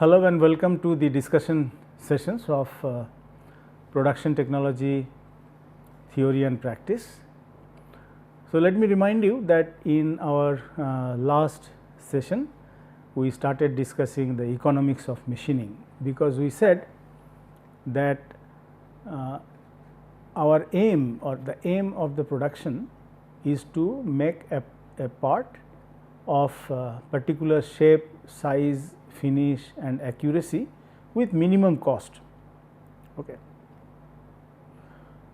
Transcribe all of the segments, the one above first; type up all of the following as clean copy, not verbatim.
Hello and welcome to the discussion sessions of production technology theory and practice. So, let me remind you that in our last session we started discussing the economics of machining, because we said that our aim or the aim of the production is to make a part of particular shape, size, finish and accuracy with minimum cost. Okay.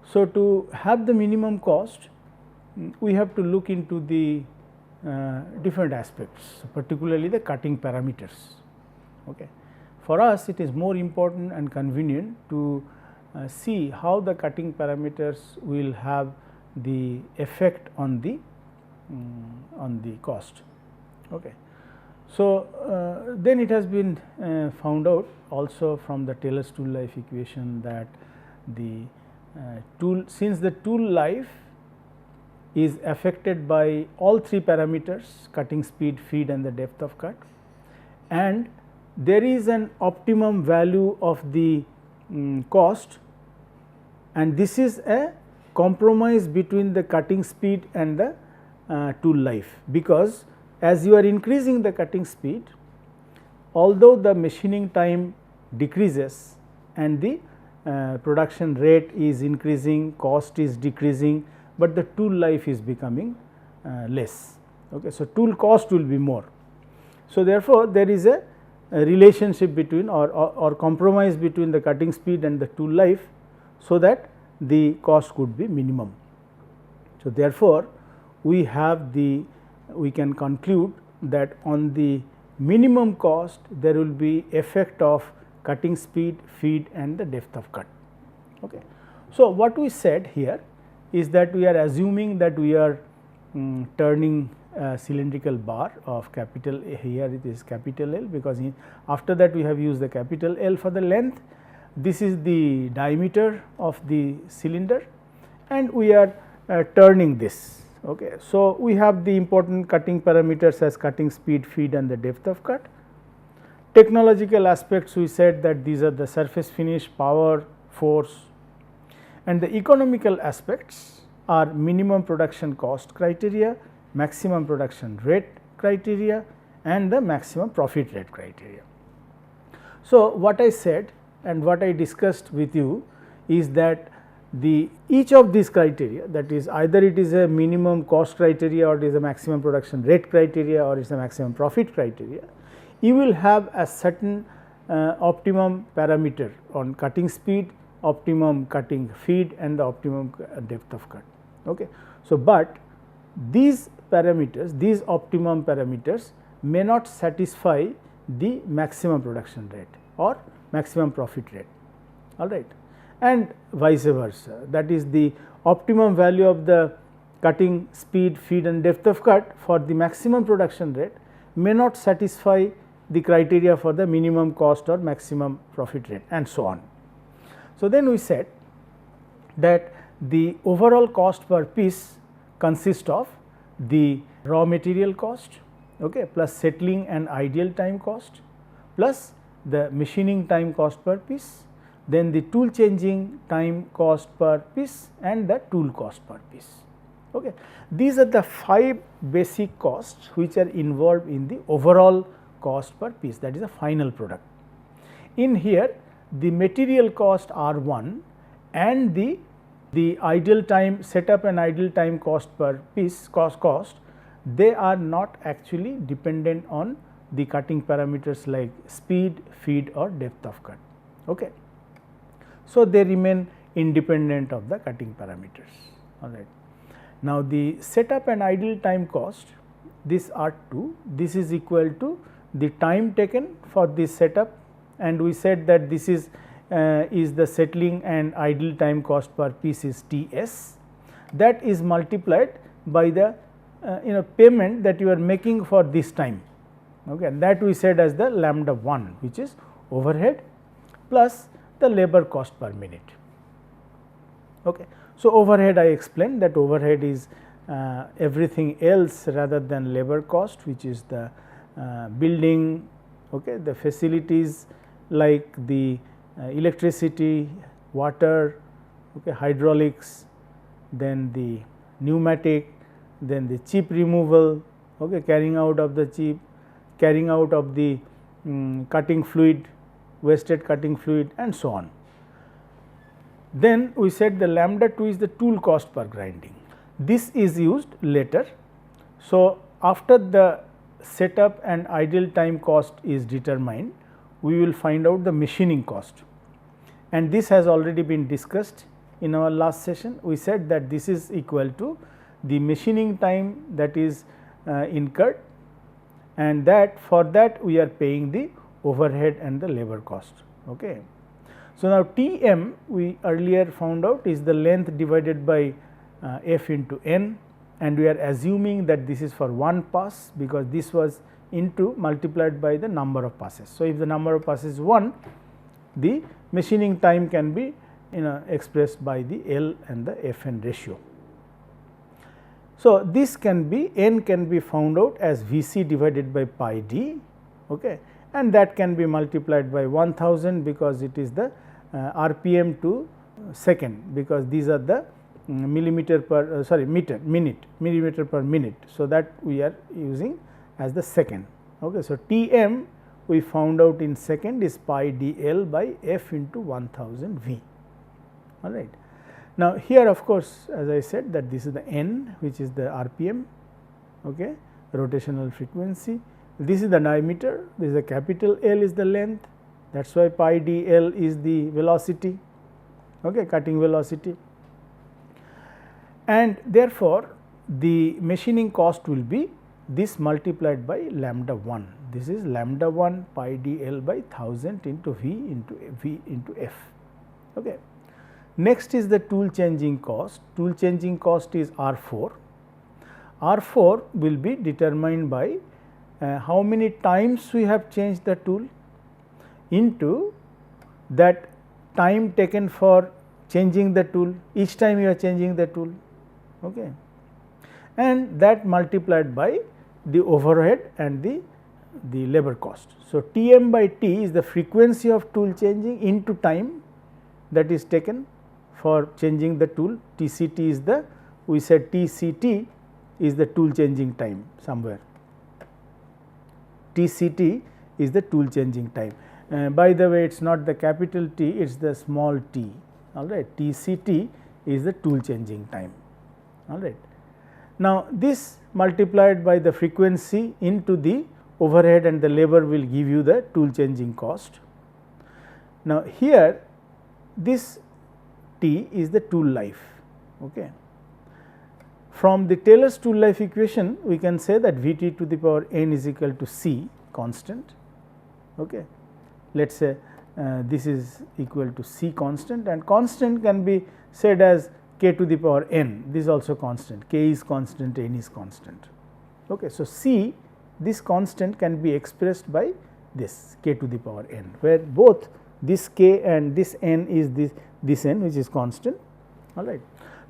So, to have the minimum cost, we have to look into the different aspects, particularly the cutting parameters. Okay. For us, it is more important and convenient to see how the cutting parameters will have the effect on the cost. Okay. So, then it has been found out also from the Taylor's tool life equation that the since the tool life is affected by all three parameters, cutting speed, feed and the depth of cut, and there is an optimum value of the cost, and this is a compromise between the cutting speed and the tool life, because as you are increasing the cutting speed, although the machining time decreases and the production rate is increasing, cost is decreasing, but the tool life is becoming less. Okay. So, tool cost will be more. So, therefore, there is a relationship between or compromise between the cutting speed and the tool life, so that the cost could be minimum. So, therefore, we can conclude that on the minimum cost there will be effect of cutting speed, feed and the depth of cut. Okay. So, what we said here is that we are assuming that we are turning a cylindrical bar of capital A, here it is capital L, because after that we have used the capital L for the length. This is the diameter of the cylinder and we are turning this. Okay. So, we have the important cutting parameters as cutting speed, feed and the depth of cut. Technological aspects, we said that these are the surface finish, power, force, and the economical aspects are minimum production cost criteria, maximum production rate criteria and the maximum profit rate criteria. So, what I said and what I discussed with you is that each of these criteria, that is either it is a minimum cost criteria or it is a maximum production rate criteria or it is a maximum profit criteria, you will have a certain optimum parameter on cutting speed, optimum cutting feed and the optimum depth of cut. Okay. So, but these parameters, these optimum parameters may not satisfy the maximum production rate or maximum profit rate, all right, and vice versa. That is, the optimum value of the cutting speed, feed and depth of cut for the maximum production rate may not satisfy the criteria for the minimum cost or maximum profit rate and so on. So, then we said that the overall cost per piece consists of the raw material cost, okay, plus settling and ideal time cost, plus the machining time cost per piece, then the tool changing time cost per piece and the tool cost per piece. Okay. These are the 5 basic costs which are involved in the overall cost per piece, that is a final product. In here the material cost R1 and the idle time, setup and idle time cost per piece cost, they are not actually dependent on the cutting parameters like speed, feed or depth of cut. Okay. So, they remain independent of the cutting parameters, all right. Now, the setup and idle time cost, this R2, this is equal to the time taken for this setup, and we said that this is the settling and idle time cost per piece is Ts, that is multiplied by the payment that you are making for this time. Okay, and that we said as the lambda 1, which is overhead plus the labor cost per minute. Okay. So, overhead I explained that overhead is everything else rather than labor cost, which is the building, Okay. The facilities like the electricity, water, okay, hydraulics, then the pneumatic, then the chip removal, okay, carrying out of the chip, carrying out of the cutting fluid, wasted cutting fluid, and so on. Then we said the lambda 2 is the tool cost per grinding. This is used later. So, after the setup and idle time cost is determined, we will find out the machining cost, and this has already been discussed in our last session. We said that this is equal to the machining time that is incurred, and that for that we are paying the overhead and the labor cost. Okay. So, now T m we earlier found out is the length divided by f into n, and we are assuming that this is for one pass, because this was into multiplied by the number of passes. So, if the number of passes is 1, the machining time can be expressed by the L and the F n ratio. So, this can be n can be found out as V c divided by pi d, okay, and that can be multiplied by 1000, because it is the RPM to second, because these are the millimeter per millimeter per minute. So, that we are using as the second. Okay. So, T m we found out in second is pi d L by F into 1000 V. All right. Now, here of course, as I said that this is the n, which is the RPM, okay, rotational frequency. This is the diameter, this is the capital L is the length, that is why pi d L is the velocity, okay, cutting velocity, and therefore, the machining cost will be this multiplied by lambda 1. This is lambda 1 pi d L by 1000 into V into F. Okay. Next is the tool changing cost. Tool changing cost is R 4. R 4 will be determined by how many times we have changed the tool into that time taken for changing the tool, each time you are changing the tool, okay, and that multiplied by the overhead and the labor cost. So, T m by T is the frequency of tool changing into time that is taken for changing the tool. T c t is the, we said T c t is the tool changing time somewhere. T c t is the tool changing time. By the way, it is not the capital T, it is the small t, all right. T c t is the tool changing time, all right. Now, this multiplied by the frequency into the overhead and the labor will give you the tool changing cost. Now, here this T is the tool life. Okay. From the Taylor's tool life equation, we can say that V t to the power n is equal to C constant. Okay. Let us say this is equal to C constant, and constant can be said as k to the power n. This is also constant, k is constant, n is constant. Okay. So, C, this constant can be expressed by this k to the power n, where both this k and this n is this n, which is constant, all right.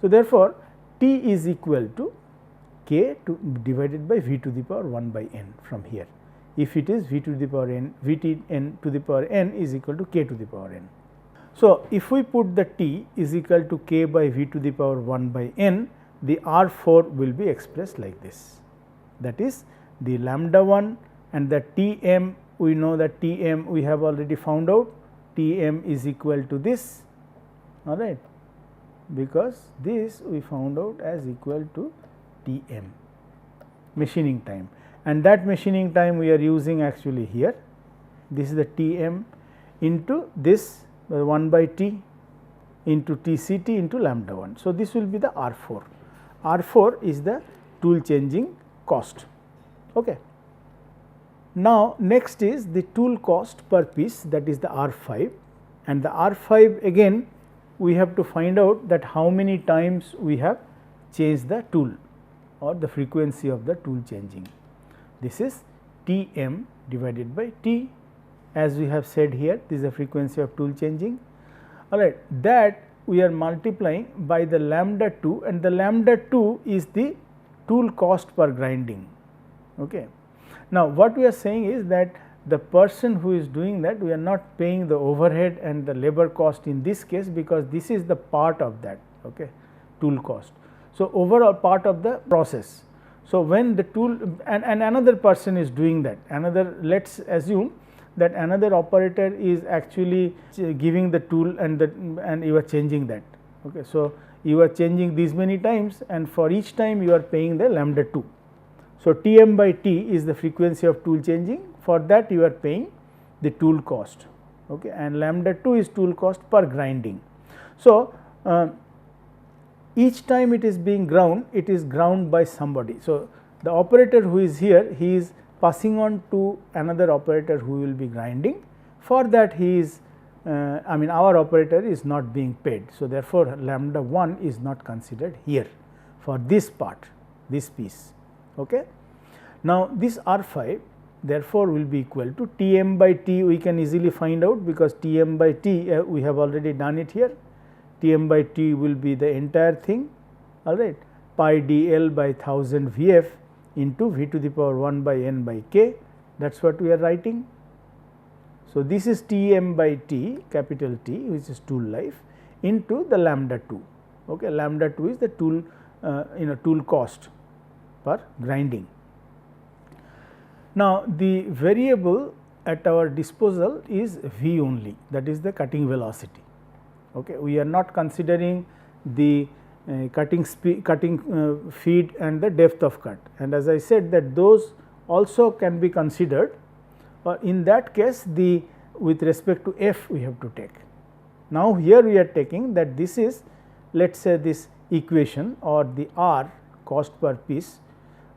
So, therefore, T is equal to k divided by V to the power 1 by n from here, if it is V to the power n, V t n to the power n is equal to k to the power n. So, if we put the T is equal to k by V to the power 1 by n, the R 4 will be expressed like this, that is the lambda 1 and the T m, we know that T m we have already found out, T m is equal to this, all right, because this we found out as equal to T m machining time, and that machining time we are using actually here. This is the T m into this 1 by T into T c t into lambda 1. So, this will be the R 4. R 4 is the tool changing cost. Okay. Now, next is the tool cost per piece, that is the R 5, and the R 5 again we have to find out that how many times we have changed the tool or the frequency of the tool changing. This is T m divided by T, as we have said here, this is the frequency of tool changing, all right, that we are multiplying by the lambda 2, and the lambda 2 is the tool cost per grinding. Okay. Now, what we are saying is that the person who is doing that, we are not paying the overhead and the labor cost in this case, because this is the part of that tool cost. So, overall part of the process. So, when the tool and another person is doing that, another, let us assume that another operator is actually giving the tool and you are changing that. So, you are changing these many times, and for each time you are paying the lambda 2. So, Tm by T is the frequency of tool changing, for that you are paying the tool cost, and lambda 2 is tool cost per grinding. So, each time it is being ground, it is ground by somebody. So, the operator who is here, he is passing on to another operator who will be grinding. For that he is our operator is not being paid. So, therefore, lambda 1 is not considered here for this part, this piece. Now, this R 5 therefore, will be equal to Tm by T, we can easily find out, because Tm by T we have already done it here. Tm by T will be the entire thing, alright, pi dl by 1000 Vf into V to the power 1 by n by k, that is what we are writing. So, this is Tm by T, capital T, which is tool life, into the lambda 2. Lambda 2 is the tool tool cost per grinding. Now, the variable at our disposal is V only, that is the cutting velocity. We are not considering the cutting speed, feed and the depth of cut, and as I said that those also can be considered, in that case the with respect to F we have to take. Now, here we are taking that this is, let us say, this equation or the R cost per piece,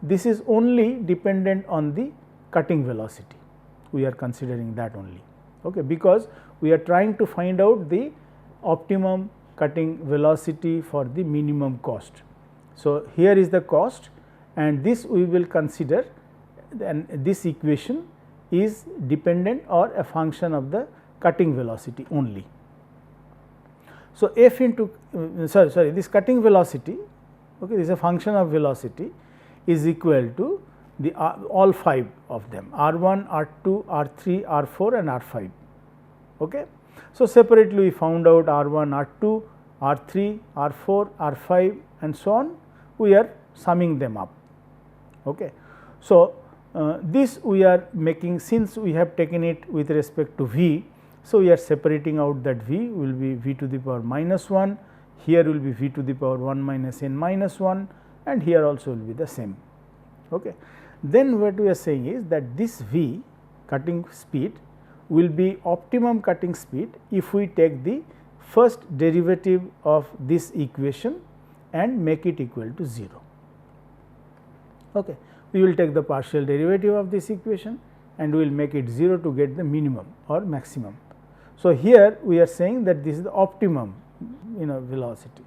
this is only dependent on the cutting velocity, we are considering that only, because we are trying to find out the optimum cutting velocity for the minimum cost. So, here is the cost, and this we will consider, and this equation is dependent or a function of the cutting velocity only. So, F into this cutting velocity, this is a function of velocity, is equal to the all 5 of them, R 1, R 2, R 3, R 4 and R 5. So, separately we found out R 1, R 2, R 3, R 4, R 5 and so on, we are summing them up. So, this we are making, since we have taken it with respect to V. So, we are separating out that V will be V to the power minus 1, here will be V to the power 1 minus n minus 1, and here also will be the same. Then what we are saying is that this V cutting speed will be optimum cutting speed if we take the first derivative of this equation and make it equal to 0. We will take the partial derivative of this equation and we will make it 0 to get the minimum or maximum. So, here we are saying that this is the optimum velocity.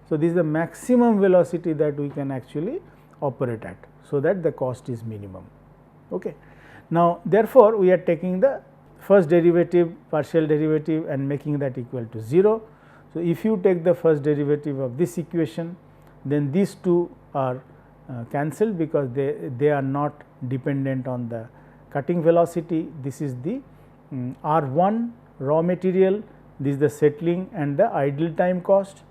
So, this is the maximum velocity that we can actually operate at, so that the cost is minimum. Now, therefore, we are taking the first derivative, partial derivative and making that equal to 0. So, if you take the first derivative of this equation, then these two are cancelled, because they are not dependent on the cutting velocity. This is the R 1 raw material, this is the settling and the idle time cost.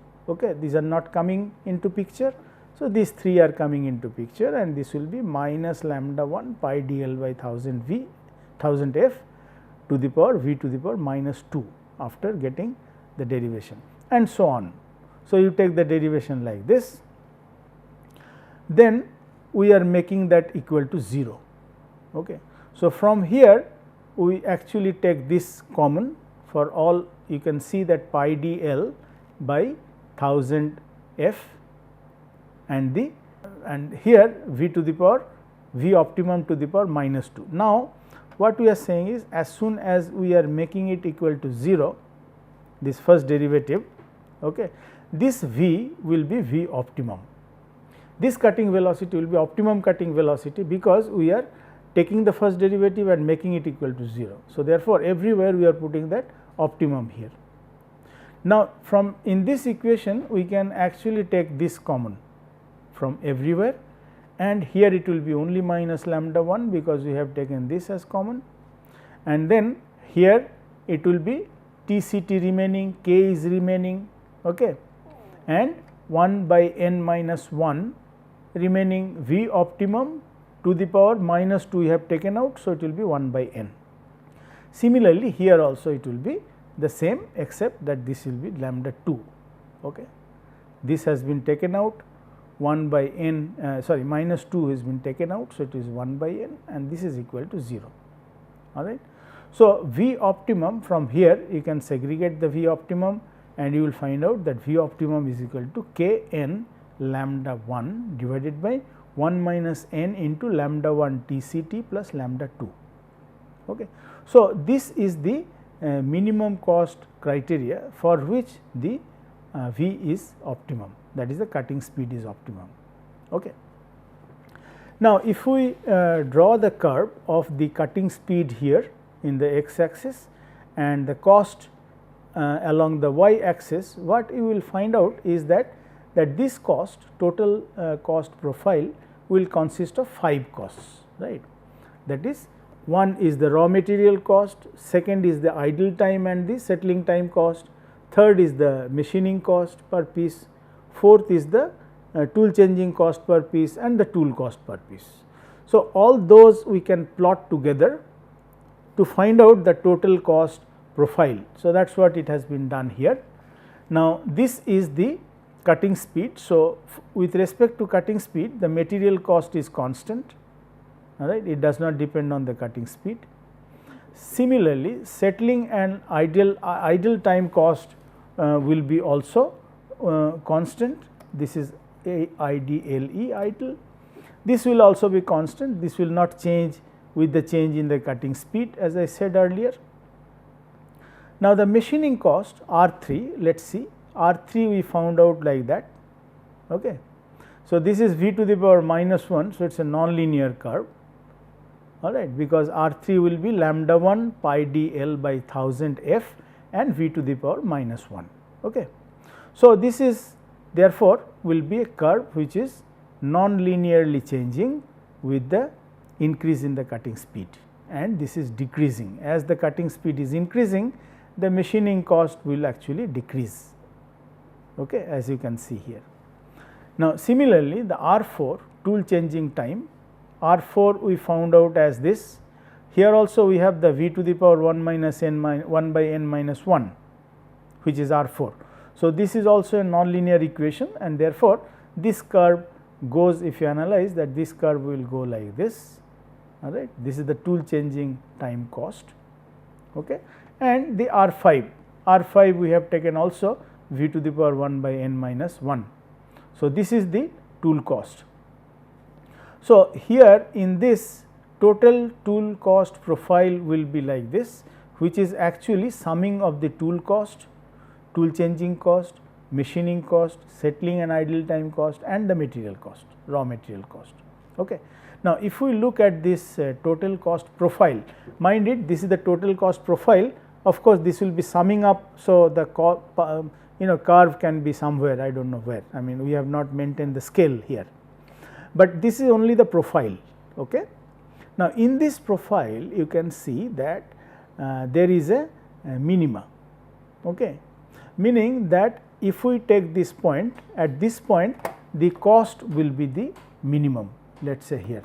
These are not coming into picture. So, these 3 are coming into picture, and this will be minus lambda 1 pi dl by 1000 V 1000 F to the power V to the power minus 2 after getting the derivation, and so on. So, you take the derivation like this, then we are making that equal to 0. So, from here we actually take this common for all, you can see that pi dl by 1000 F and here V to the power V optimum to the power minus 2. Now, what we are saying is, as soon as we are making it equal to 0, this first derivative, this V will be V optimum. This cutting velocity will be optimum cutting velocity, because we are taking the first derivative and making it equal to 0. So, therefore, everywhere we are putting that optimum here. Now, from in this equation we can actually take this common from everywhere, and here it will be only minus lambda 1, because we have taken this as common. and then here it will be TCT remaining, K is remaining, okay, and 1 by n minus 1 remaining V optimum to the power minus 2 we have taken out. So, it will be 1 by n. Similarly, here also it will be the same, except that this will be lambda 2. Okay. This has been taken out, 1 by n minus 2 has been taken out. So, it is 1 by n and this is equal to 0, all right. So, V optimum from here you can segregate the V optimum and you will find out that V optimum is equal to k n lambda 1 divided by 1 minus n into lambda 1 TCT plus lambda 2. Okay. So, this is the minimum cost criteria for which the V is optimum, that is the cutting speed is optimum. Okay. Now, if we draw the curve of the cutting speed here in the x axis and the cost along the y axis, what you will find out is that this cost total cost profile will consist of 5 costs, right. That is, one is the raw material cost, second is the idle time and the settling time cost, third is the machining cost per piece, fourth is the tool changing cost per piece and the tool cost per piece. So, all those we can plot together to find out the total cost profile. So, that is what it has been done here. Now, this is the cutting speed. So, with respect to cutting speed, the material cost is constant, all right, it does not depend on the cutting speed. Similarly, settling and idle time cost will be also constant. This is IDLE idle. This will also be constant. This will not change with the change in the cutting speed, as I said earlier. Now, the machining cost R3, let us see, R3 we found out like that. Okay. So, this is V to the power minus 1. So, it is a non-linear curve, all right, because R3 will be lambda 1 pi d L by 1000 F and V to the power minus 1. Okay. So, this is therefore, will be a curve which is non-linearly changing with the increase in the cutting speed, and this is decreasing. As the cutting speed is increasing, the machining cost will actually decrease, okay, as you can see here. Now, similarly, the R4 tool changing time, R4 we found out as this. Here also we have the V to the power 1 minus n 1 by n minus 1, which is R4. So, this is also a non-linear equation, and therefore, this curve goes, if you analyze that, this curve will go like this, all right. This is the tool changing time cost, okay. And the R5 we have taken also V to the power 1 by n minus 1. So, this is the tool cost. So, here in this total tool cost profile will be like this, which is actually summing of the tool cost, tool changing cost, machining cost, settling and idle time cost and the material cost, raw material cost. Okay. Now, if we look at this total cost profile, mind it, this is the total cost profile. Of course, this will be summing up. So, the curve can be somewhere, I do not know where, I mean we have not maintained the scale here, but this is only the profile. Okay. Now, in this profile you can see that there is a minima, okay, meaning that if we take this point, at this point the cost will be the minimum, let us say here.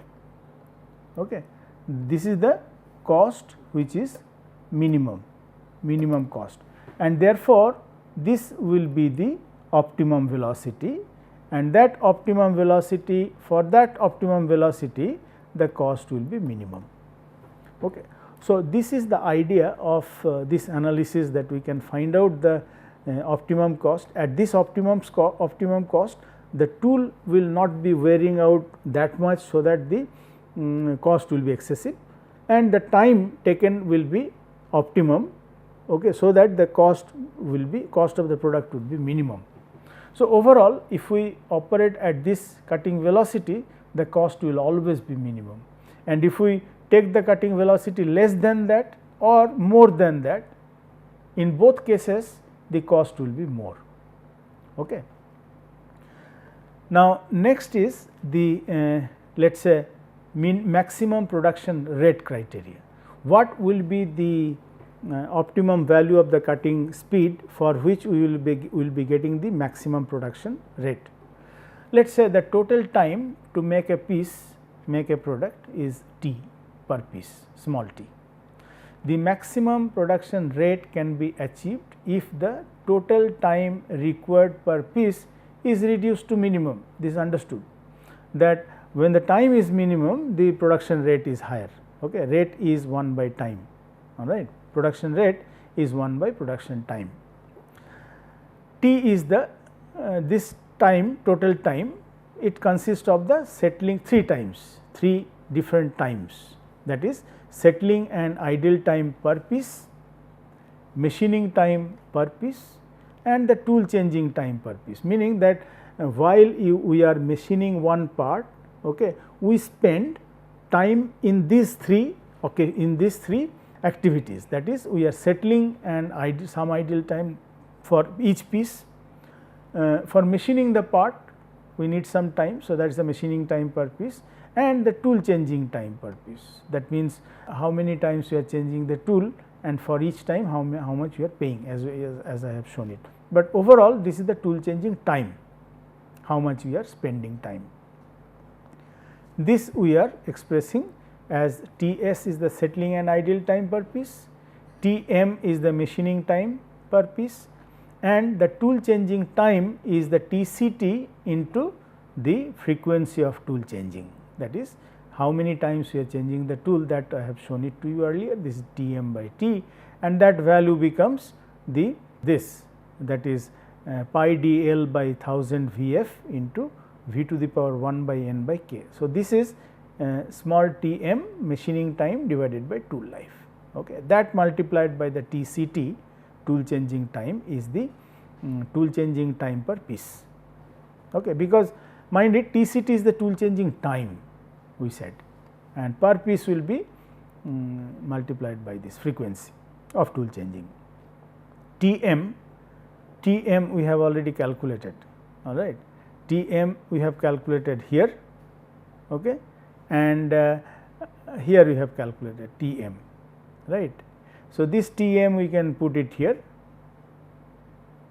Okay. This is the cost which is minimum cost, and therefore, this will be the optimum velocity, and that optimum velocity, for that optimum velocity the cost will be minimum. Okay. So, this is the idea of this analysis, that we can find out the optimum cost. At this optimum cost, the tool will not be wearing out that much, so that the cost will be excessive, and the time taken will be optimum, okay, so that the cost of the product would be minimum. So, overall, if we operate at this cutting velocity, the cost will always be minimum, and if we take the cutting velocity less than that or more than that, in both cases the cost will be more. Okay. Now, next is the let us say maximum production rate criteria. what will be the optimum value of the cutting speed for which we will be getting the maximum production rate. Let us say the total time to make a piece, make a product is T per piece, small t. The maximum production rate can be achieved if the total time required per piece is reduced to minimum. This is understood, that when the time is minimum, the production rate is higher. Okay. Rate is 1 by time, all right. Production rate is 1 by production time. T is the this time, total time, it consists of the settling 3 times, 3 different times, that is settling and idle time per piece, machining time per piece, and the tool changing time per piece, meaning that while we are machining one part, okay, we spend time in these 3, okay, in these 3 activities, that is we are settling and some idle time for each piece. For machining the part we need some time, so that is the machining time per piece, and the tool changing time per piece, that means how many times you are changing the tool and for each time how much you are paying, as I have shown it. But overall this is the tool changing time, how much we are spending time. This we are expressing as T s is the settling and idle time per piece, T m is the machining time per piece, and the tool changing time is the T c t into the frequency of tool changing, that is how many times we are changing the tool, that I have shown it to you earlier. This is T m by T, and that value becomes this, that is pi d L by 1000 V f into V to the power 1 by n by k. So, this is small t m machining time divided by tool life. Okay. That multiplied by the T c t, tool changing time, is the tool changing time per piece. Okay. Because mind it, T c t is the tool changing time we said, and per piece will be multiplied by this frequency of tool changing. T m we have already calculated, all right. T m we have calculated here, okay, and here we have calculated T m, right. So, this T m we can put it here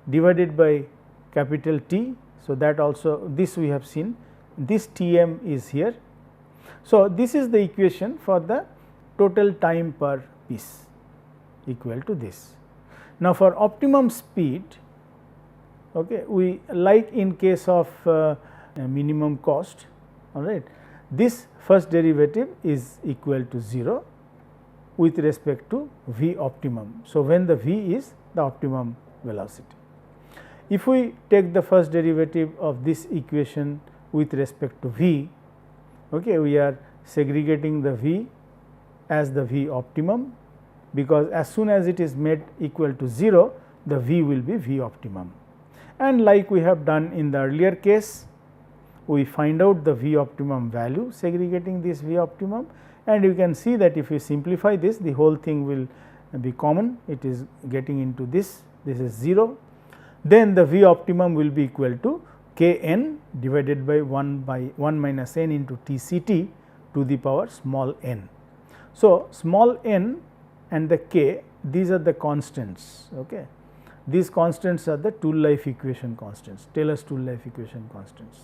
divided by capital T. So, that also this we have seen, this T m is here. So, this is the equation for the total time per piece equal to this. Now, for optimum speed, okay, we like in case of minimum cost, all right, this first derivative is equal to 0 with respect to V optimum. So, when the V is the optimum velocity. If we take the first derivative of this equation with respect to V, okay, we are segregating the V as the V optimum, because as soon as it is made equal to 0, the V will be V optimum. And like we have done in the earlier case, we find out the V optimum value segregating this V optimum, and you can see that if you simplify this, the whole thing will be common, it is getting into this is 0. Then the V optimum will be equal to k n divided by 1 minus n into T c t to the power small n. So, small n and the k, these are the constants. Okay. These constants are the tool life equation constants, Taylor's tool life equation constants.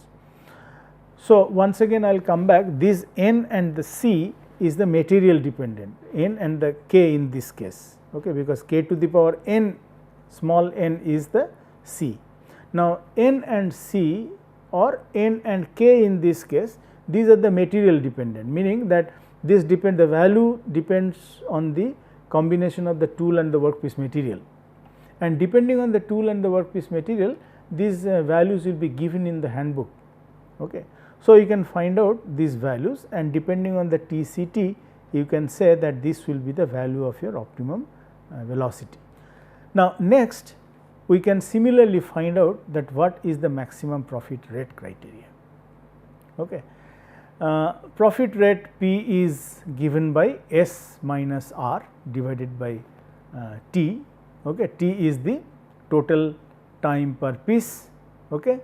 So, once again I will come back, this n and the c is the material dependent, n and the k in this case, okay, because k to the power n, small n is the c. Now, n and c or n and k in this case, these are the material dependent, meaning that this the value depends on the combination of the tool and the workpiece material, and depending on the tool and the workpiece material, these values will be given in the handbook. Okay. So, you can find out these values, and depending on the T c t, you can say that this will be the value of your optimum velocity. Now, next we can similarly find out that what is the maximum profit rate criteria. Okay. Profit rate P is given by S minus R divided by T. Okay. T is the total time per piece, okay.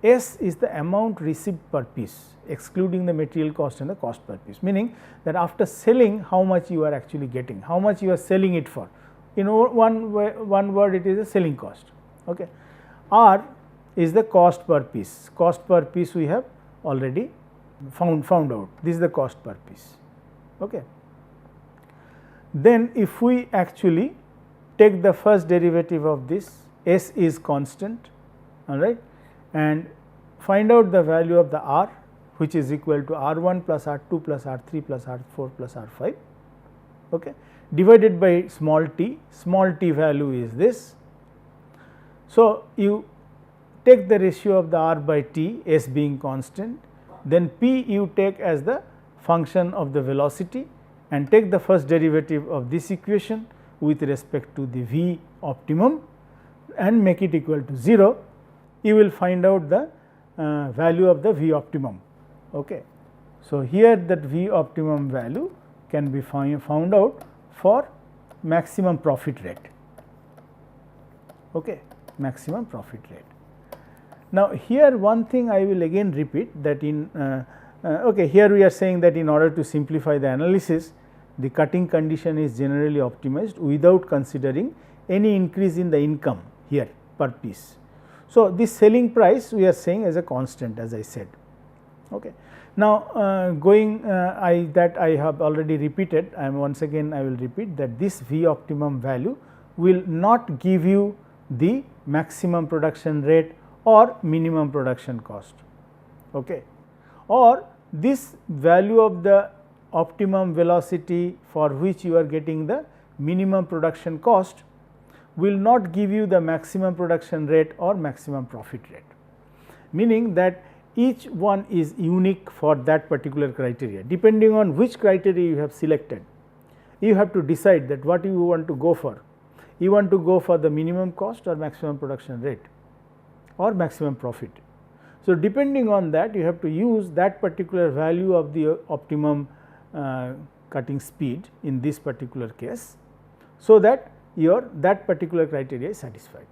S is the amount received per piece, excluding the material cost and the cost per piece, meaning that after selling how much you are actually getting, how much you are selling it for. In one word, it is a selling cost. Okay. R is the cost per piece. Cost per piece we have already found out. This is the cost per piece. Okay. Then if we actually take the first derivative of this, S is constant, all right, and find out the value of the R, which is equal to R1 plus R2 plus R3 plus R4 plus R5, okay, divided by small t value is this. So, you take the ratio of the R by T, S being constant, then P you take as the function of the velocity and take the first derivative of this equation with respect to the V optimum and make it equal to 0, you will find out the value of the V optimum. Okay. So, here that V optimum value can be found out for maximum profit rate. Okay. Maximum profit rate. Now, here one thing I will again repeat that in okay, here we are saying that in order to simplify the analysis, the cutting condition is generally optimized without considering any increase in the income here per piece. So, this selling price we are saying as a constant, as I said. Okay. Now, that I have already repeated, once again I will repeat that this V optimum value will not give you the maximum production rate or minimum production cost, okay, or this value of the optimum velocity for which you are getting the minimum production cost will not give you the maximum production rate or maximum profit rate, meaning that each one is unique for that particular criteria. Depending on which criteria you have selected, you have to decide that what you want to go for. You want to go for the minimum cost or maximum production rate or maximum profit. So, depending on that, you have to use that particular value of the optimum cutting speed in this particular case, so that that particular criteria is satisfied.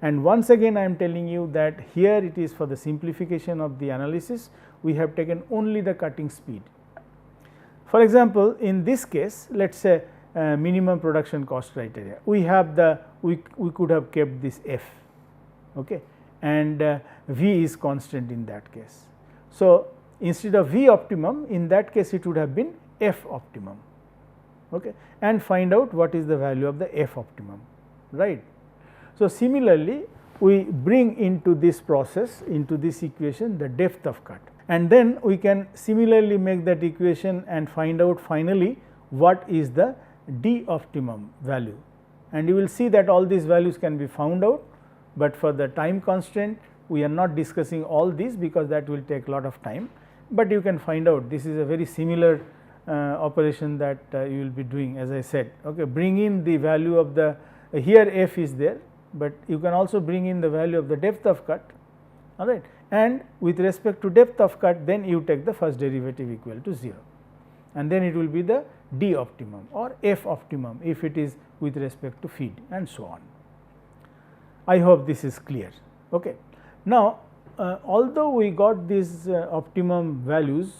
And once again I am telling you that here it is for the simplification of the analysis, we have taken only the cutting speed. For example, in this case, let us say minimum production cost criteria, we have the we could have kept this F, okay, and V is constant in that case. So, instead of V optimum, in that case it would have been F optimum, okay, and find out what is the value of the F optimum, right. So, similarly, we bring into this process, into this equation, the depth of cut, and then we can similarly make that equation and find out finally what is the D optimum value, and you will see that all these values can be found out, but for the time constraint we are not discussing all these because that will take a lot of time, but you can find out this is a very similar operation that you will be doing, as I said, okay. Bring in the value of the here F is there, but you can also bring in the value of the depth of cut, all right, and with respect to depth of cut then you take the first derivative equal to 0, and then it will be the D optimum or F optimum if it is with respect to feed and so on. I hope this is clear. Okay. Now, although we got these optimum values,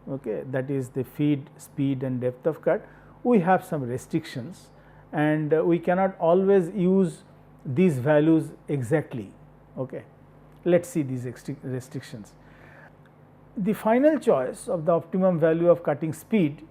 okay, that is the feed, speed and depth of cut, we have some restrictions and we cannot always use these values exactly. Okay. Let us see these restrictions. The final choice of the optimum value of cutting speed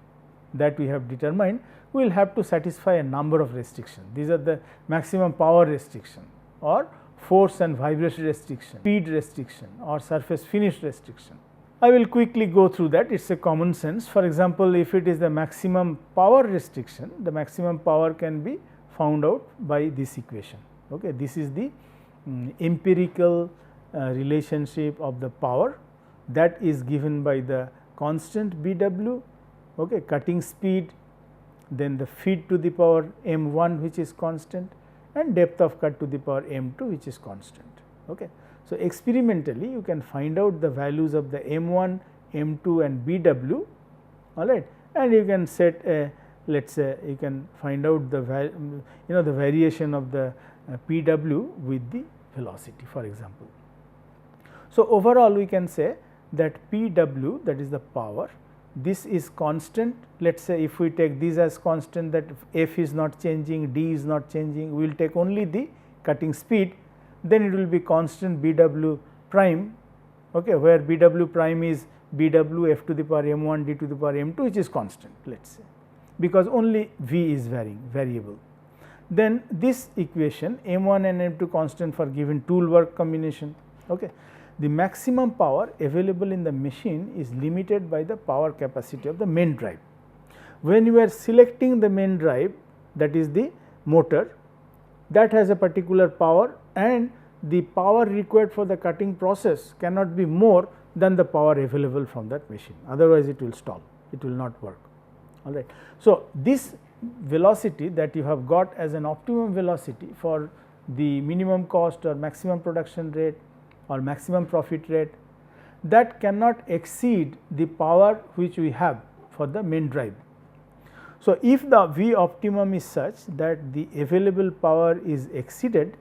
that we have determined will have to satisfy a number of restrictions. These are the maximum power restriction or force and vibration restriction, speed restriction or surface finish restriction. I will quickly go through that, it is a common sense. For example, if it is the maximum power restriction, the maximum power can be found out by this equation. Okay. This is the empirical relationship of the power that is given by the constant Bw, okay, cutting speed, then the feed to the power m1 which is constant, and depth of cut to the power m2 which is constant. Okay. So, experimentally you can find out the values of the m1, m2 and Bw, all right, and you can set a, let us say you can find out the the variation of the Pw with the velocity, for example. So, overall we can say that P w, that is the power, this is constant. Let us say if we take these as constant, that F is not changing, D is not changing, we will take only the cutting speed, then it will be constant B w prime, okay, where B w prime is B w f to the power m 1 d to the power m 2, which is constant, let us say, because only V is variable. Then this equation m 1 and m 2 constant for given tool work combination. Okay. The maximum power available in the machine is limited by the power capacity of the main drive. When you are selecting the main drive, that is the motor, that has a particular power, and the power required for the cutting process cannot be more than the power available from that machine, otherwise it will stall, it will not work. All right. So, this velocity that you have got as an optimum velocity for the minimum cost or maximum production rate or maximum profit rate, that cannot exceed the power which we have for the main drive. So, if the V optimum is such that the available power is exceeded,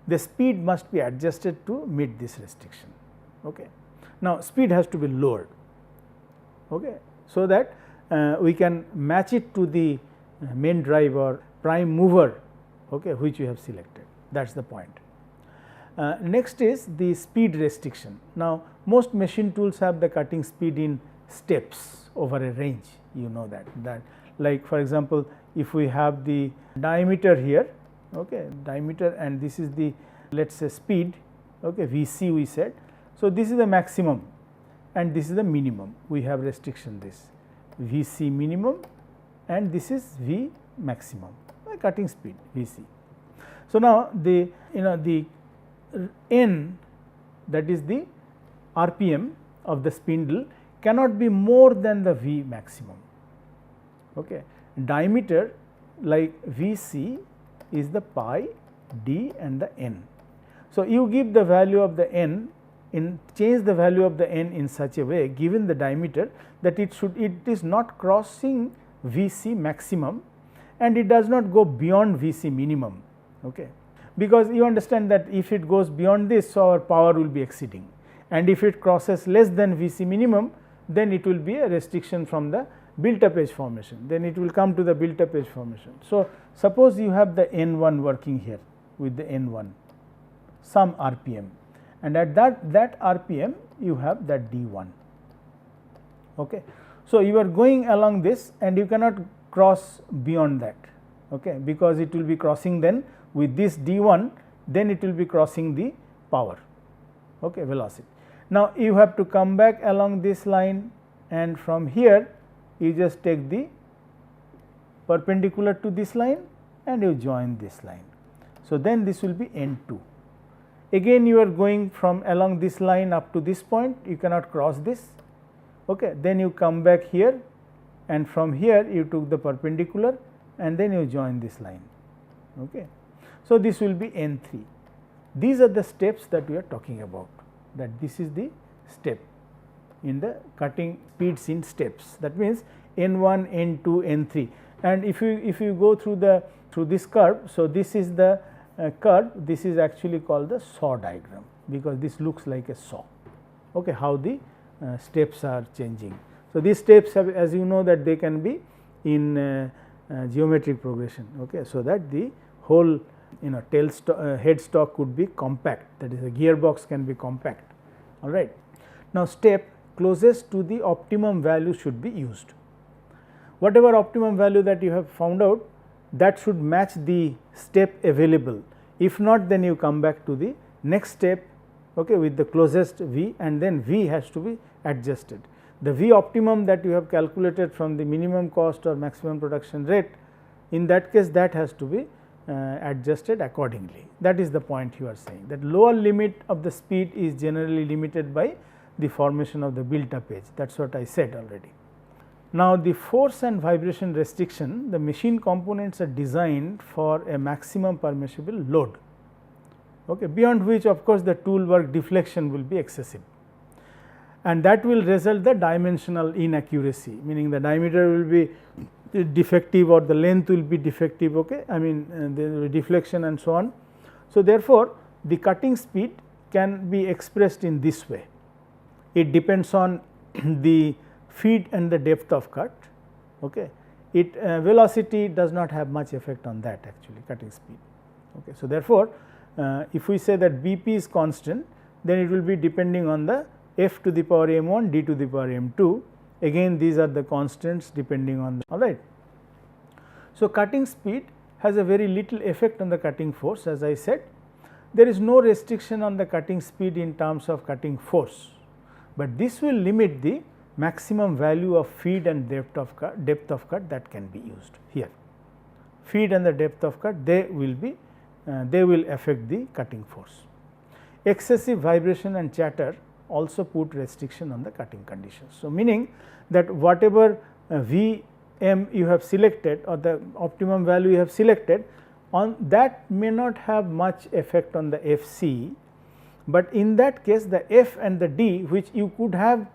the speed must be adjusted to meet this restriction. Okay. Now, speed has to be lowered, okay, so that we can match it to the main drive or prime mover, okay, which we have selected. That is the point. Next is the speed restriction. Now, most machine tools have the cutting speed in steps over a range, you know that like for example, if we have the diameter here, okay, diameter, and this is the, let us say, speed, okay, V c we said. So, this is the maximum and this is the minimum, we have restriction this V c minimum and this is V maximum, cutting speed V c. So, now the the N, that is the RPM of the spindle, cannot be more than the V maximum. Okay. Diameter like V c is the pi, d and the n. So, you give the value of the n, change the value of the n in such a way, given the diameter, that it is not crossing V c maximum and it does not go beyond V c minimum. Okay. Because you understand that if it goes beyond this, so our power will be exceeding, and if it crosses less than V c minimum, then it will be a restriction from the built up edge formation, then it will come to the built up edge formation. So, suppose you have the N 1 working here with the N 1 some RPM, and at that RPM you have that D 1. Okay. So, you are going along this and you cannot cross beyond that, okay, because it will be crossing then with this D 1, then it will be crossing the power, okay, velocity. Now, you have to come back along this line, and from here you just take the perpendicular to this line and you join this line. So, then this will be N 2. Again you are going from along this line up to this point, you cannot cross this, okay. Then you come back here, and from here you took the perpendicular and then you join this line, okay. So, this will be N 3. These are the steps that we are talking about, that this is the step in the cutting speeds in steps, that means N 1, N 2, N 3, and if you go through this curve. So, this is the curve, this is actually called the saw diagram, because this looks like a saw, okay, how the steps are changing. So, these steps have, as you know, that they can be in geometric progression, okay, so that the whole headstock could be compact, that is, the gearbox can be compact. All right. Now, step closest to the optimum value should be used. Whatever optimum value that you have found out, that should match the step available. If not, then you come back to the next step, okay, with the closest V, and then V has to be adjusted. The V optimum that you have calculated from the minimum cost or maximum production rate, in that case that has to be adjusted accordingly. That is the point you are saying, that lower limit of the speed is generally limited by the formation of the built up edge. That is what I said already. Now, the force and vibration restriction, the machine components are designed for a maximum permissible load, okay, beyond which of course the tool work deflection will be excessive, and that will result the dimensional inaccuracy, meaning the diameter will be defective or the length will be defective, okay, I mean the deflection and so on. So, therefore, the cutting speed can be expressed in this way. It depends on the feed and the depth of cut. Okay. It velocity does not have much effect on that actually, cutting speed. Okay. So, therefore, if we say that B p is constant, then it will be depending on the f to the power m 1 d to the power m 2. Again these are the constants depending on the, all right. So, cutting speed has a very little effect on the cutting force, as I said. There is no restriction on the cutting speed in terms of cutting force, but this will limit the maximum value of feed and depth of cut that can be used here. Feed and the depth of cut, they will affect the cutting force. Excessive vibration and chatter also put restriction on the cutting conditions. So, meaning that whatever V m you have selected or the optimum value you have selected, on that may not have much effect on the F c, but in that case the F and the D, which you could have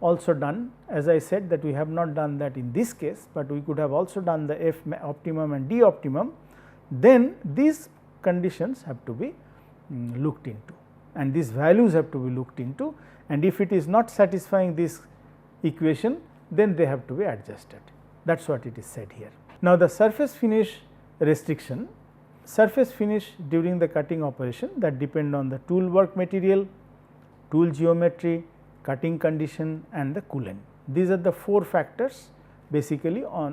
also done, as I said that we have not done that in this case, but we could have also done the F optimum and D optimum, then these conditions have to be looked into and these values have to be looked into, and if it is not satisfying this equation, then they have to be adjusted. That is what it is said here. Now, the surface finish restriction, surface finish during the cutting operation that depend on the tool work material, tool geometry, cutting condition and the coolant. These are the 4 factors basically on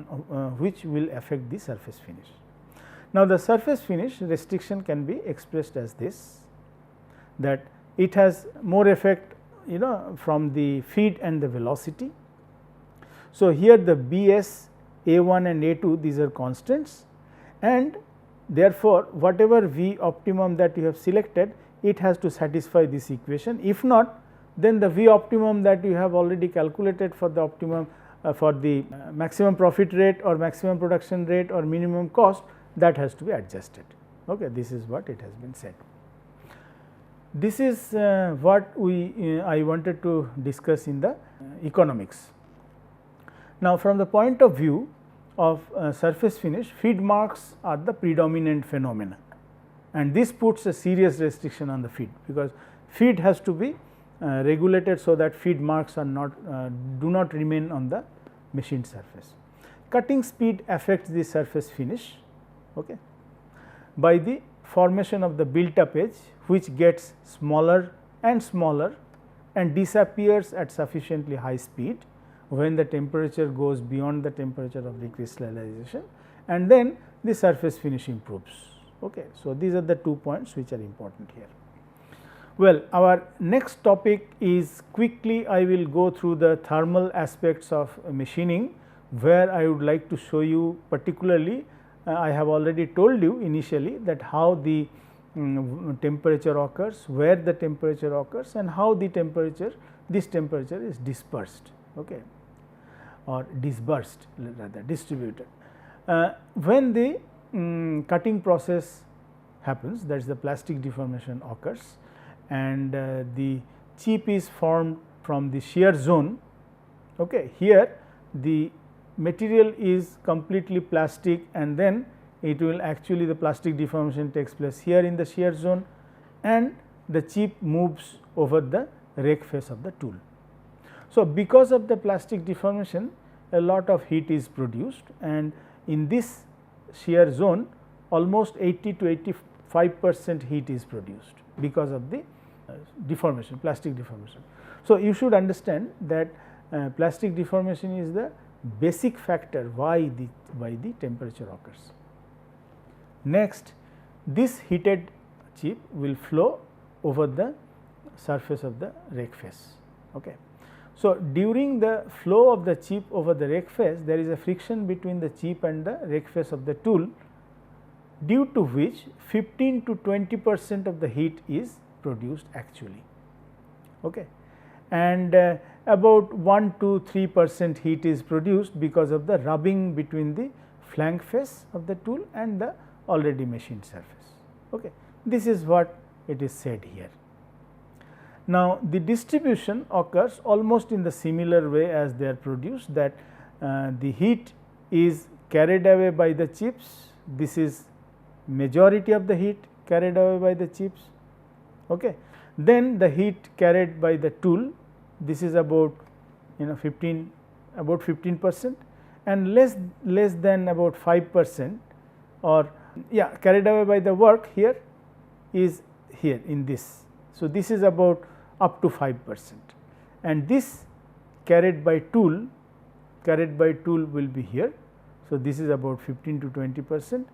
which will affect the surface finish. Now, the surface finish restriction can be expressed as this, that it has more effect from the feed and the velocity. So, here the Bs A1 and A2, these are constants, and therefore, whatever V optimum that you have selected, it has to satisfy this equation. If not, then the V optimum that you have already calculated for the optimum for the maximum profit rate or maximum production rate or minimum cost, that has to be adjusted. Okay, this is what it has been said. This is what I wanted to discuss in the economics. Now, from the point of view of surface finish, feed marks are the predominant phenomena, and this puts a serious restriction on the feed, because feed has to be regulated so that feed marks are not do not remain on the machined surface. Cutting speed affects the surface finish by the formation of the built up edge, which gets smaller and disappears at sufficiently high speed when the temperature goes beyond the temperature of recrystallization, and then the surface finish improves. Okay. So, these are the 2 points which are important here. Well, our next topic is, quickly I will go through the thermal aspects of machining, where I would like to show you particularly, I have already told you initially that how the temperature occurs, where the temperature occurs, and how the temperature, this temperature is dispersed or dispersed, rather distributed. When the cutting process happens, that is the plastic deformation occurs, and the chip is formed from the shear zone. Here the material is completely plastic, and then it will actually the plastic deformation takes place here in the shear zone, and the chip moves over the rake face of the tool. So, because of the plastic deformation, a lot of heat is produced, and in this shear zone almost 80 to 85% heat is produced because of the deformation, plastic deformation. So, you should understand that plastic deformation is the basic factor why the temperature occurs. Next, this heated chip will flow over the surface of the rake face. So, during the flow of the chip over the rake face, there is a friction between the chip and the rake face of the tool, due to which 15 to 20% of the heat is produced actually, and about 1 to 3% heat is produced because of the rubbing between the flank face of the tool and the already machined surface. This is what it is said here. Now, the distribution occurs almost in the similar way as they are produced, that the heat is carried away by the chips. This is majority of the heat carried away by the chips. Then the heat carried by the tool, this is about 15% and less than about 5% or carried away by the work here is here in this. So, this is about up to 5% and this carried by tool will be here. So, this is about 15 to 20%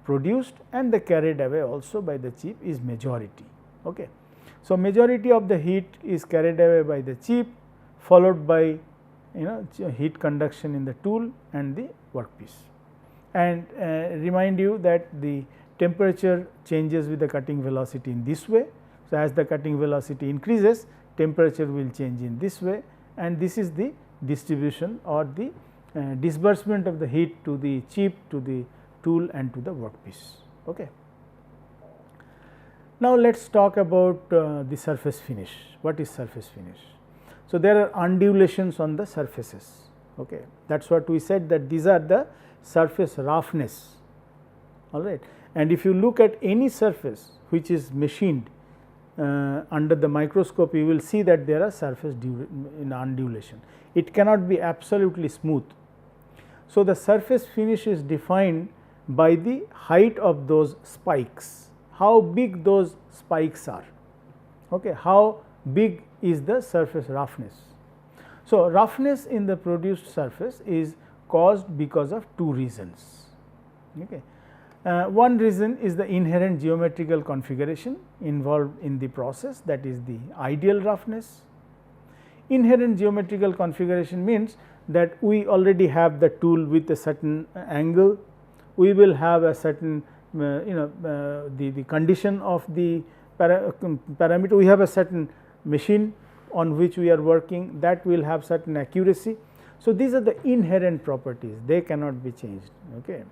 produced and the carried away also by the chip is majority. Okay. So, majority of the heat is carried away by the chip followed by heat conduction in the tool and the workpiece. And remind you that the temperature changes with the cutting velocity in this way. So, as the cutting velocity increases, temperature will change in this way and this is the distribution or the disbursement of the heat to the chip, to the tool and to the workpiece. Okay. Now, let us talk about the surface finish. What is surface finish? So, there are undulations on the surfaces. Okay. That is what we said, that these are the surface roughness, all right. And if you look at any surface which is machined under the microscope, you will see that there are surface undulation. It cannot be absolutely smooth. So, the surface finish is defined by the height of those spikes, how big those spikes are, okay. How big is the surface roughness. So, roughness in the produced surface is caused because of two reasons. Okay. One reason is the inherent geometrical configuration involved in the process, that is the ideal roughness. Inherent geometrical configuration means that we already have the tool with a certain angle, we will have a certain the condition of the parameter, we have a certain machine on which we are working, that will have certain accuracy. So, these are the inherent properties, they cannot be changed. Okay.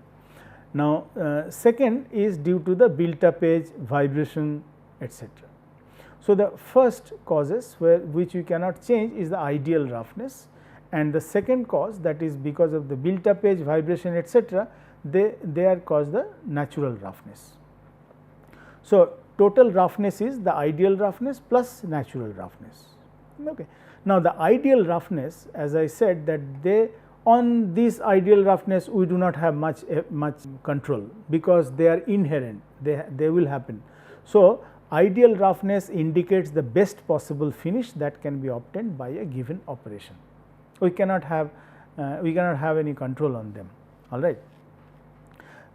Now, second is due to the built up edge, vibration, etc. So, the first causes which we cannot change is the ideal roughness, and the second cause, that is because of the built up edge, vibration, etc., they are caused the natural roughness. So, total roughness is the ideal roughness plus natural roughness. Okay. Now, the ideal roughness, as I said, that on this ideal roughness we do not have much control, because they are inherent, they will happen. So, ideal roughness indicates the best possible finish that can be obtained by a given operation. We cannot have any control on them, all right.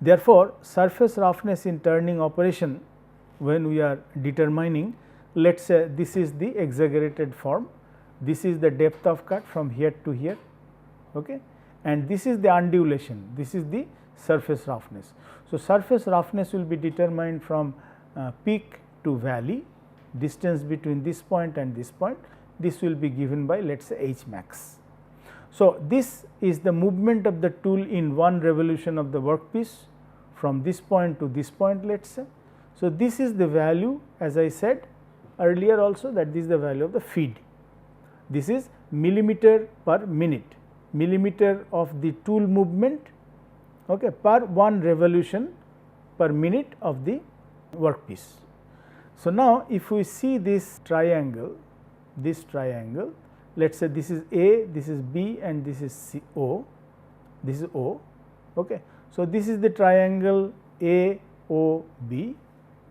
Therefore, surface roughness in turning operation, when we are determining, let us say this is the exaggerated form, this is the depth of cut from here to here, okay, and this is the undulation, this is the surface roughness. So, surface roughness will be determined from peak to valley, distance between this point and this point, this will be given by, let us say, H max. So, this is the movement of the tool in one revolution of the workpiece from this point to this point, let us say. So, this is the value, as I said earlier also, that this is the value of the feed. This is millimeter per minute, millimeter of the tool movement, okay, per one revolution per minute of the workpiece. So, now if we see this triangle, let us say this is A, this is B and this is O, this is O. Okay. So, this is the triangle A, O, B,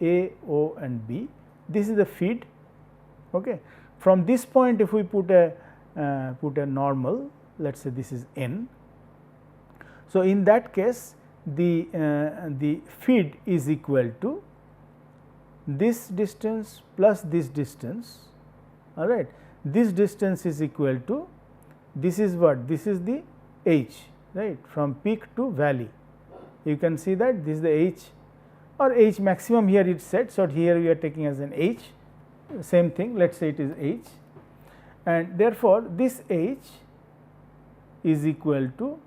A, O and B, this is the feed. Okay. From this point, if we put a normal, let us say this is N. So, in that case the feed is equal to this distance plus this distance, all right. This distance is equal to, this is what? This is the H, right, from peak to valley. You can see that this is the H or H maximum here it is said. So, here we are taking as an H, same thing, let us say it is H, and therefore, this H is equal to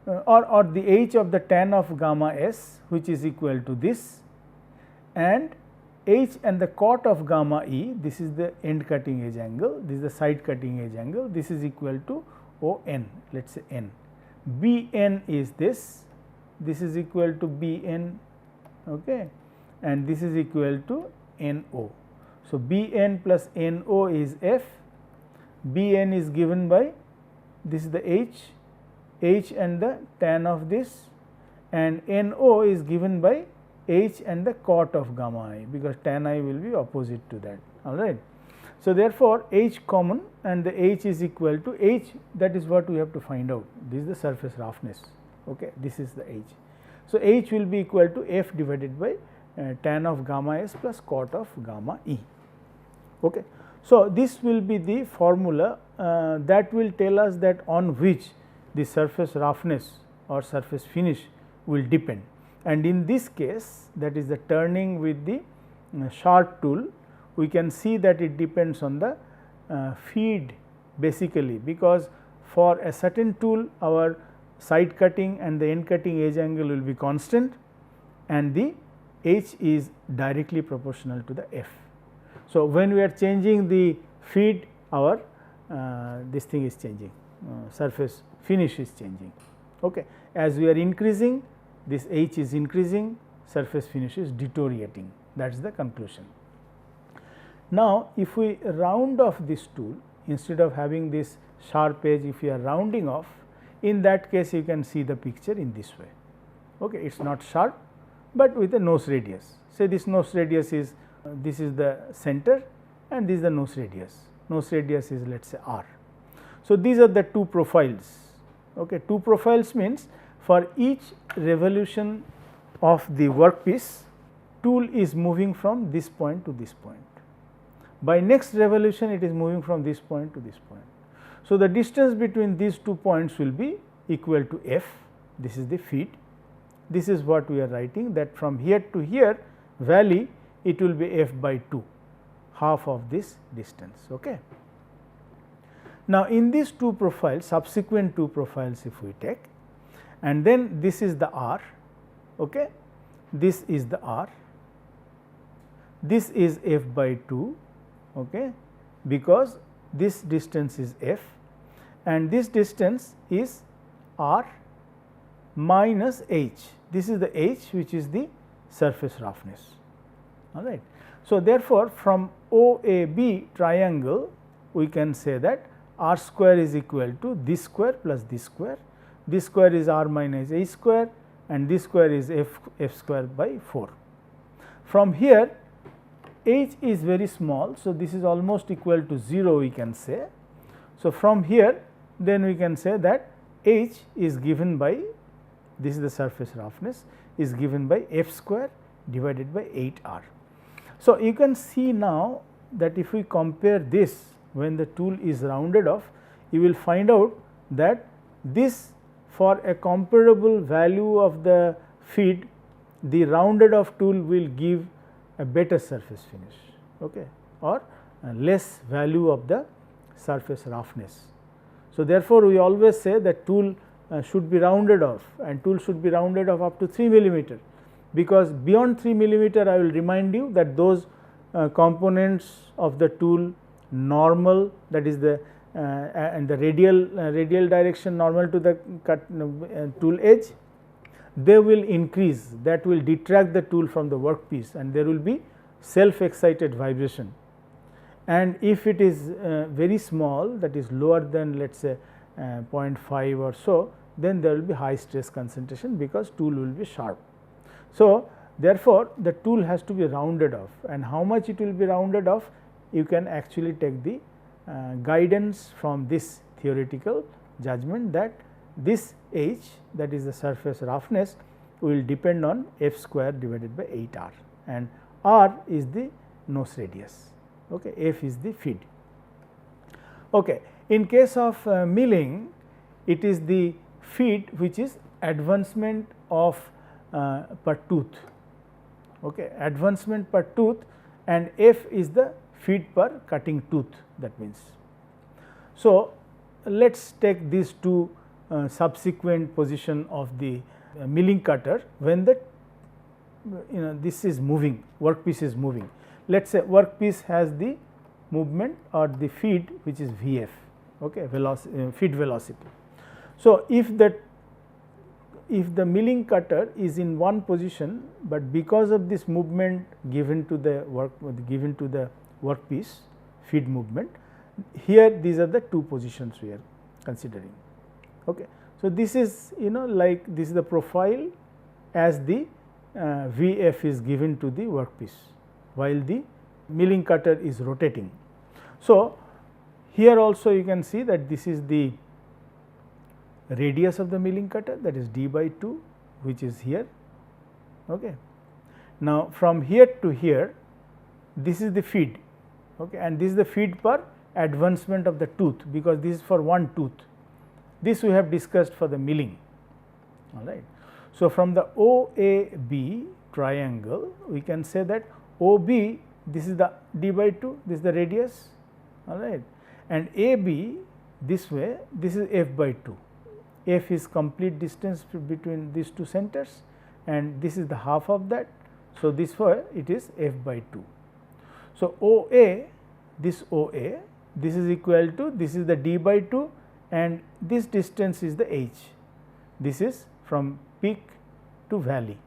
or the H of the tan of gamma s, which is equal to this, and H and the cot of gamma e, this is the end cutting edge angle, this is the side cutting edge angle, this is equal to O n, let us say n. B n is this is equal to B n, okay, and this is equal to N o. So, Bn plus No is F, Bn is given by this is the H and the tan of this, and No is given by H and the cot of gamma I, because tan I will be opposite to that, all right. So, therefore, H common and the H is equal to H, that is what we have to find out, this is the surface roughness, okay. This is the H. So, H will be equal to F divided by tan of gamma S plus cot of gamma E, okay. So, this will be the formula that will tell us that on which the surface roughness or surface finish will depend, and in this case, that is the turning with the sharp tool, we can see that it depends on the feed basically, because for a certain tool our side cutting and the end cutting edge angle will be constant and the H is directly proportional to the F. So, when we are changing the feed, our this thing is changing, surface finish is changing, okay. As we are increasing, this H is increasing, surface finish is deteriorating, that is the conclusion. Now, if we round off this tool, instead of having this sharp edge, if we are rounding off, in that case you can see the picture in this way, okay. It is not sharp, but with a nose radius. Say this nose radius is this is the center and this is the nose radius is let us say R. So, these are the two profiles, okay. Two profiles means for each revolution of the workpiece, tool is moving from this point to this point. By next revolution, it is moving from this point to this point. So, the distance between these 2 points will be equal to F, this is the feed. This is what we are writing, that from here to here valley it will be F by 2, half of this distance. Okay. Now, in these two profiles, subsequent two profiles if we take, and then this is the R, okay. This is the R, this is F by 2, okay, because this distance is F and this distance is R minus H. This is the H which is the surface roughness, all right. So, therefore, from OAB triangle we can say that R square is equal to this square plus this square is R minus H square and this square is F square by 4. From here H is very small. So, this is almost equal to 0 we can say. So, from here then we can say that H is given by, this is the surface roughness, is given by F square divided by 8 R. So, you can see now that if we compare this when the tool is rounded off, you will find out that this for a comparable value of the feed, the rounded off tool will give a better surface finish, okay, or less value of the surface roughness. So, therefore, we always say that tool should be rounded off and tool should be rounded off up to 3 millimeter, because beyond 3 millimeter I will remind you that those components of the tool normal, that is the and the radial direction normal to the cut tool edge, they will increase, that will detract the tool from the workpiece and there will be self excited vibration. And if it is very small, that is lower than let us say 0.5 or so, then there will be high stress concentration because tool will be sharp. So, therefore, the tool has to be rounded off, and how much it will be rounded off, you can actually take the guidance from this theoretical judgment that this H, that is the surface roughness, will depend on F square divided by 8 R, and R is the nose radius, okay. F is the feed. Okay. In case of milling, it is the feed which is advancement of per tooth, okay, advancement per tooth, and F is the feed per cutting tooth, that means. So, let us take these two subsequent position of the milling cutter when the this is moving, workpiece is moving. Let us say workpiece has the movement or the feed which is Vf, okay, feed velocity. So, if the milling cutter is in one position, but because of this movement given to the workpiece feed movement. Here these are the two positions we are considering. Okay. So, this is like this is the profile as the Vf is given to the workpiece while the milling cutter is rotating. So, here also you can see that this is the radius of the milling cutter, that is d by 2, which is here. Okay. Now, from here to here this is the feed, okay, and this is the feed per advancement of the tooth, because this is for one tooth. This we have discussed for the milling. All right. So, from the OAB triangle we can say that OB, this is the d by 2, this is the radius, all right, and AB this way, this is f by 2. F is complete distance between these two centers and this is the half of that. So, this way it is f by 2. So, OA, this OA, this is equal to, this is the d by 2 and this distance is the h. This is from peak to valley.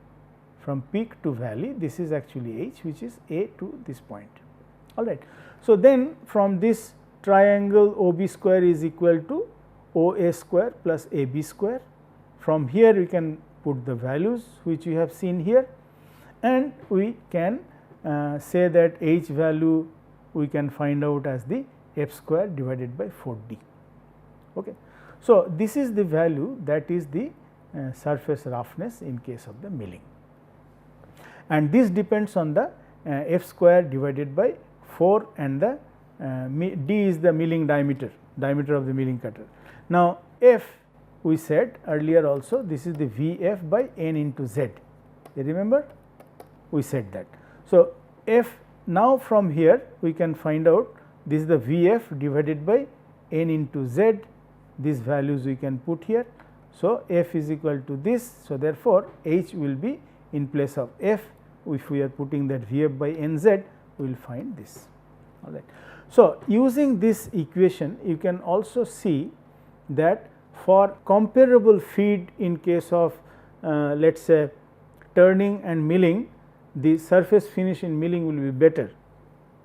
From peak to valley, this is actually h, which is A to this point. All right. So, then from this triangle OB square is equal to OA square plus AB square. From here we can put the values which we have seen here, and we can say that h value we can find out as the f square divided by 4d. Okay. So, this is the value that is the surface roughness in case of the milling, and this depends on the f square divided by 4 and the d is the milling diameter of the milling cutter. Now, f we said earlier also, this is the Vf by n into z, you remember we said that. So, f now from here we can find out this is the Vf divided by n into z, these values we can put here. So, f is equal to this. So, therefore, h will be in place of f. If we are putting that Vf by nz, we will find this. All right. So, using this equation you can also see that for comparable feed in case of let us say turning and milling, the surface finish in milling will be better.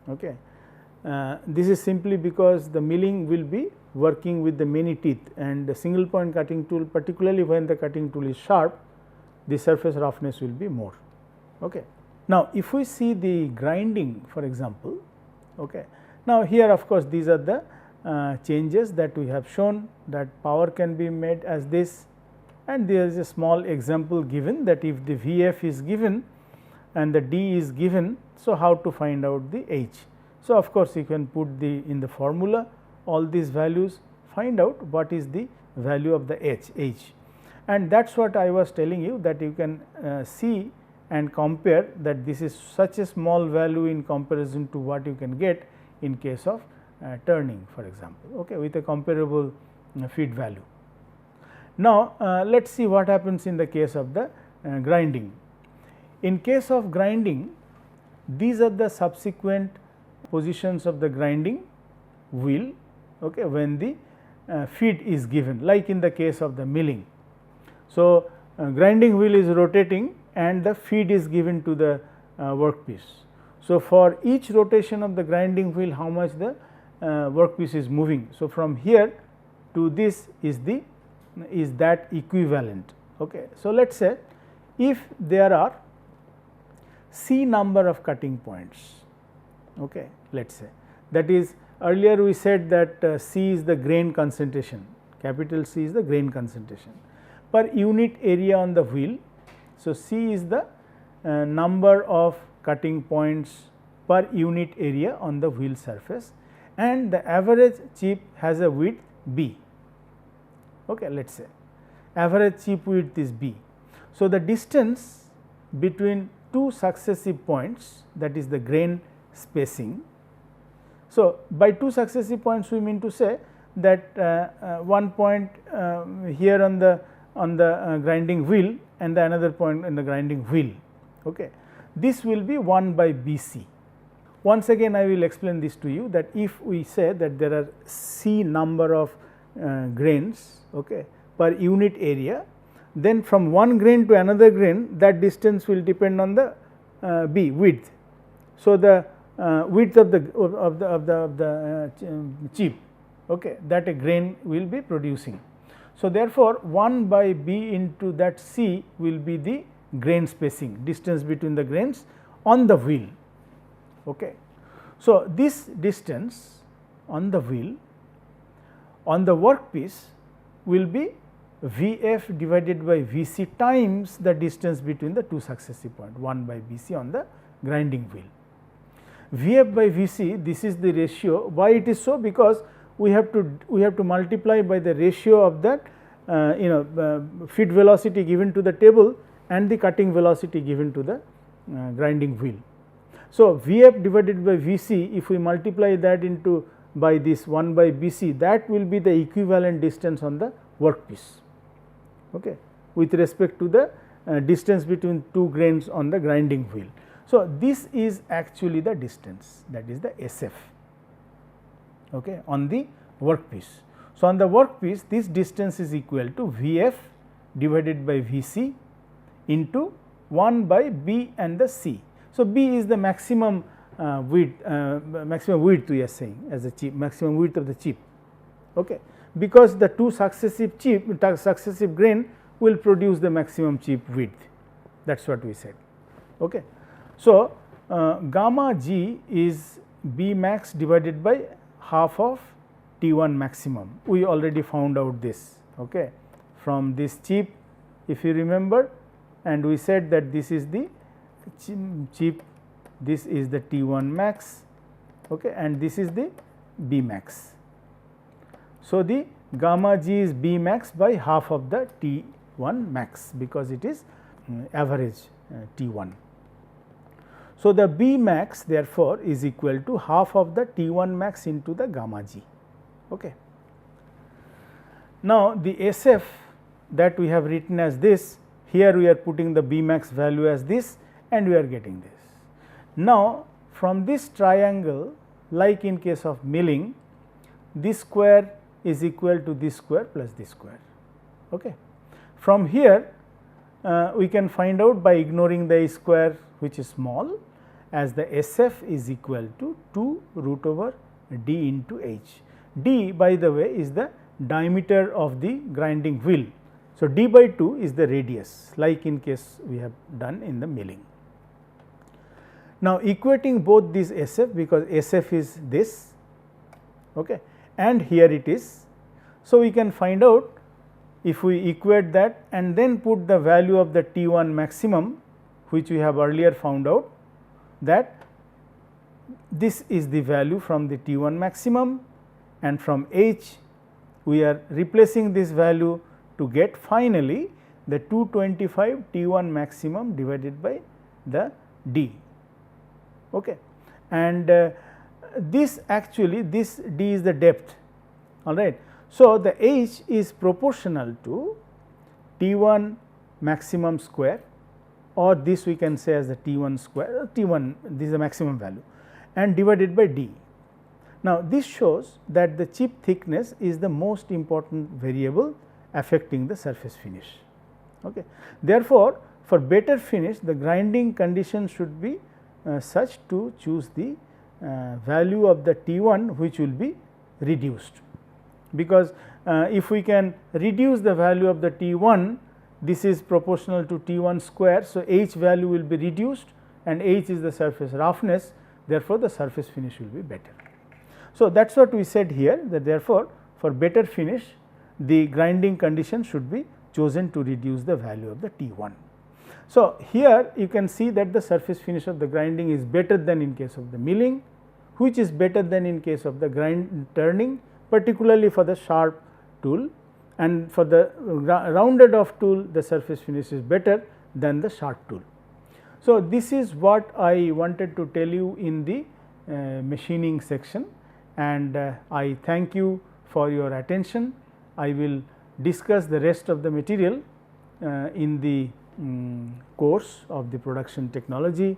Okay. This is simply because the milling will be working with the many teeth, and the single point cutting tool, particularly when the cutting tool is sharp, the surface roughness will be more. Okay. Now, if we see the grinding for example, okay. Now, here of course, these are the changes that we have shown, that power can be made as this, and there is a small example given that if the Vf is given and the d is given, so how to find out the h. So, of course, you can put in the formula all these values, find out what is the value of the h, and that is what I was telling you, that you can see and compare that this is such a small value in comparison to what you can get in case of turning for example, okay, with a comparable feed value. Now, let us see what happens in the case of the grinding. In case of grinding, these are the subsequent positions of the grinding wheel, okay, when the feed is given, like in the case of the milling. So, grinding wheel is rotating and the feed is given to the workpiece. So, for each rotation of the grinding wheel, how much the workpiece is moving. So, from here to this is that equivalent. Okay. So, let us say if there are C number of cutting points, okay, let us say, that is earlier we said that C is the grain concentration, capital C is the grain concentration per unit area on the wheel. So, C is the number of cutting points per unit area on the wheel surface, and the average chip has a width B. Okay, let us say average chip width is B. So, the distance between two successive points, that is the grain spacing. So, by two successive points we mean to say that one point here on the grinding wheel and the another point in the grinding wheel. Okay. This will be 1 by B C. Once again I will explain this to you, that if we say that there are C number of grains, okay, per unit area, then from one grain to another grain, that distance will depend on the B width. So, the width of the chip, okay, that a grain will be producing. So, therefore, 1 by B into that C will be the grain spacing, distance between the grains on the wheel. Okay. So, this distance on the wheel on the workpiece will be V f divided by V c times the distance between the two successive points, 1 by V c on the grinding wheel. V f by V c, this is the ratio. Why it is so? Because we have to multiply by the ratio of that feed velocity given to the table and the cutting velocity given to the grinding wheel. So, V f divided by V c, if we multiply that into by this 1 by B c, that will be the equivalent distance on the workpiece, okay, with respect to the distance between two grains on the grinding wheel. So, this is actually the distance, that is the S f, okay, on the workpiece. So, on the workpiece, this distance is equal to V f divided by V c into 1 by B and the C. So, B is the maximum width we are saying as a chip, maximum width of the chip, okay, because the two successive grain will produce the maximum chip width, that is what we said. Okay. So, gamma g is B max divided by half of T 1 maximum, we already found out this, okay, from this chip, if you remember, and we said that this is the chip, this is the T 1 max, okay, and this is the B max. So, the gamma g is B max by half of the T 1 max, because it is average T 1. So, the B max therefore is equal to half of the T 1 max into the gamma g. Okay. Now, the S f that we have written as this, here we are putting the B max value as this and we are getting this. Now, from this triangle, like in case of milling, this square is equal to this square plus this square. Okay. From here we can find out by ignoring the square which is small, as the S f is equal to 2 root over d into h. D, by the way, is the diameter of the grinding wheel. So, d by 2 is the radius, like in case we have done in the milling. Now, equating both these S f, because S f is this, okay, and here it is. So, we can find out, if we equate that and then put the value of the T 1 maximum, which we have earlier found out, that this is the value from the T 1 maximum, and from h we are replacing this value to get finally the 225 T 1 maximum divided by the d. Okay. And this actually, this d is the depth, all right. So, the h is proportional to T 1 maximum square, or this we can say as the T 1 square, T 1, this is the maximum value, and divided by d. Now, this shows that the chip thickness is the most important variable affecting the surface finish. Okay. Therefore, for better finish, the grinding condition should be such to choose the value of the T 1 which will be reduced, because if we can reduce the value of the T 1, this is proportional to T 1 square. So, h value will be reduced and h is the surface roughness, therefore, the surface finish will be better. So, that is what we said here, that therefore, for better finish the grinding condition should be chosen to reduce the value of the T 1. So, here you can see that the surface finish of the grinding is better than in case of the milling, which is better than in case of the turning, particularly for the sharp tool, and for the rounded off tool the surface finish is better than the sharp tool. So, this is what I wanted to tell you in the machining section, and I thank you for your attention. I will discuss the rest of the material in the course of the production technology,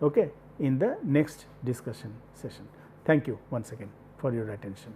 okay, in the next discussion session. Thank you once again for your attention.